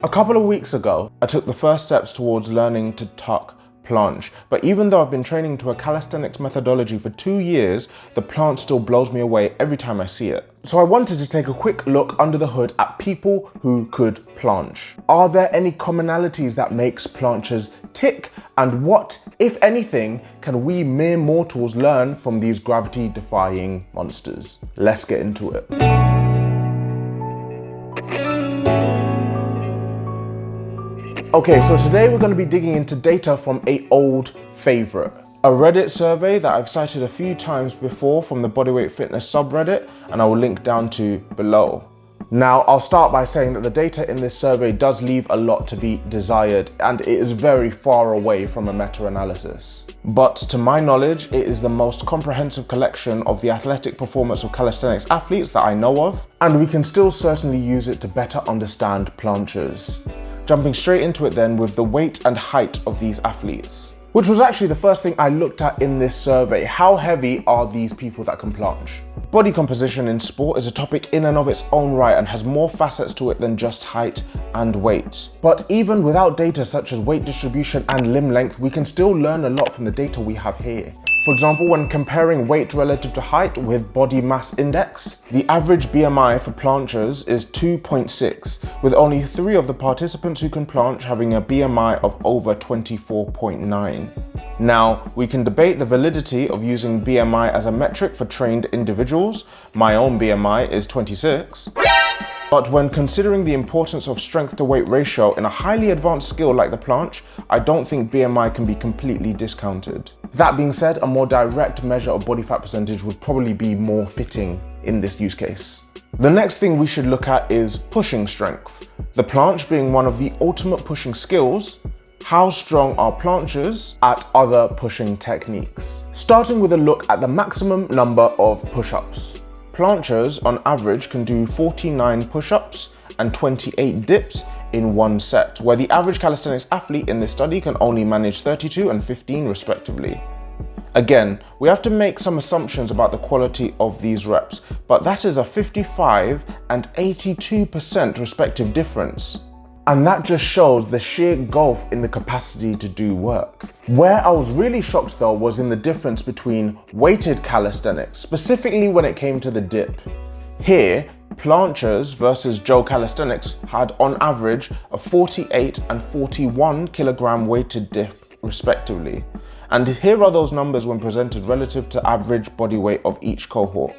A couple of weeks ago, I took the first steps towards learning to tuck planche, but even though I've been training to a calisthenics methodology for 2 years, the planche still blows me away every time I see it. So I wanted to take a quick look under the hood at people who could planche. Are there any commonalities that makes planchers tick? And what, if anything, can we mere mortals learn from these gravity-defying monsters? Let's get into it. Okay, so today we're going to be digging into data from an old favorite. A Reddit survey that I've cited a few times before from the bodyweight fitness subreddit, and I will link down to below. Now, I'll start by saying that the data in this survey does leave a lot to be desired, and it is very far away from a meta-analysis. But to my knowledge, it is the most comprehensive collection of the athletic performance of calisthenics athletes that I know of, and we can still certainly use it to better understand planchers. Jumping straight into it then with the weight and height of these athletes, which was actually the first thing I looked at in this survey. How heavy are these people that can planche? Body composition in sport is a topic in and of its own right and has more facets to it than just height and weight. But even without data such as weight distribution and limb length, we can still learn a lot from the data we have here. For example, when comparing weight relative to height with body mass index, the average BMI for planchers is 2.6, with only 3 of the participants who can planche having a BMI of over 24.9. Now, we can debate the validity of using BMI as a metric for trained individuals. My own BMI is 26. But when considering the importance of strength to weight ratio in a highly advanced skill like the planche, I don't think BMI can be completely discounted. That being said, a more direct measure of body fat percentage would probably be more fitting in this use case. The next thing we should look at is pushing strength. The planche being one of the ultimate pushing skills, how strong are planchers at other pushing techniques? Starting with a look at the maximum number of push-ups. Planchers on average can do 49 push-ups and 28 dips in one set, where the average calisthenics athlete in this study can only manage 32 and 15 respectively. Again, we have to make some assumptions about the quality of these reps, but that is a 55 and 82% respective difference. And that just shows the sheer gulf in the capacity to do work. Where I was really shocked though was in the difference between weighted calisthenics, specifically when it came to the dip. Here, planchers versus Joe calisthenics had on average a 48 and 41 kilogram weighted dip respectively. And here are those numbers when presented relative to average body weight of each cohort.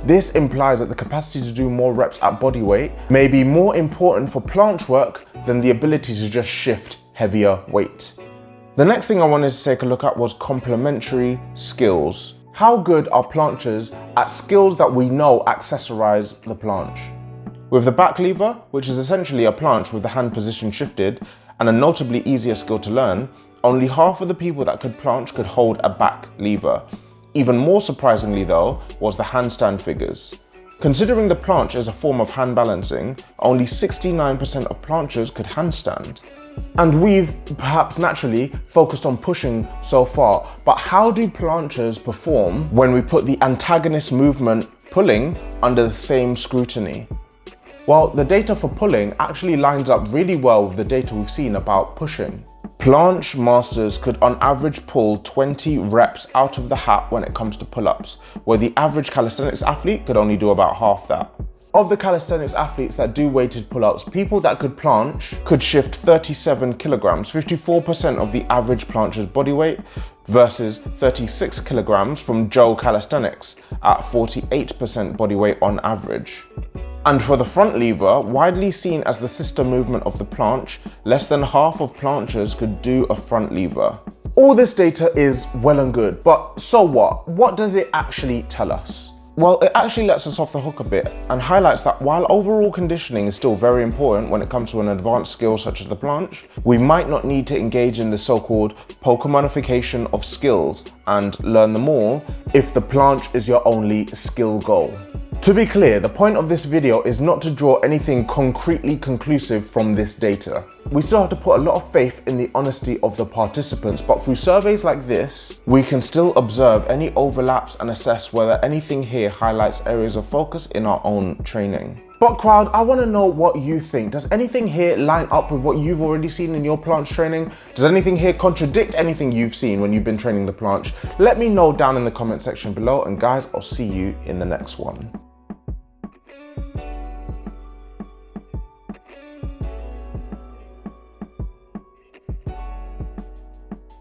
This implies that the capacity to do more reps at body weight may be more important for planche work than the ability to just shift heavier weight. The next thing I wanted to take a look at was complementary skills. How good are planchers at skills that we know accessorize the planche? With the back lever, which is essentially a planche with the hand position shifted and a notably easier skill to learn, only half of the people that could planche could hold a back lever. Even more surprisingly though, was the handstand figures. Considering the planche is a form of hand balancing, only 69% of planchers could handstand. And we've perhaps naturally focused on pushing so far, but how do planchers perform when we put the antagonist movement pulling under the same scrutiny? Well, the data for pulling actually lines up really well with the data we've seen about pushing. Planche masters could on average pull 20 reps out of the hat when it comes to pull-ups, where the average calisthenics athlete could only do about half that. Of the calisthenics athletes that do weighted pull-ups, people that could planche could shift 37 kilograms, 54% of the average plancher's body weight, versus 36 kilograms from Joe calisthenics at 48% body weight on average. And for the front lever, widely seen as the sister movement of the planche, less than half of planchers could do a front lever. All this data is well and good, but so what? What does it actually tell us? Well, it actually lets us off the hook a bit and highlights that while overall conditioning is still very important when it comes to an advanced skill such as the planche, we might not need to engage in the so-called Pokemonification of skills and learn them all if the planche is your only skill goal. To be clear, the point of this video is not to draw anything concretely conclusive from this data. We still have to put a lot of faith in the honesty of the participants, but through surveys like this, we can still observe any overlaps and assess whether anything here highlights areas of focus in our own training. But crowd, I want to know what you think. Does anything here line up with what you've already seen in your planche training? Does anything here contradict anything you've seen when you've been training the planche? Let me know down in the comment section below, and guys, I'll see you in the next one.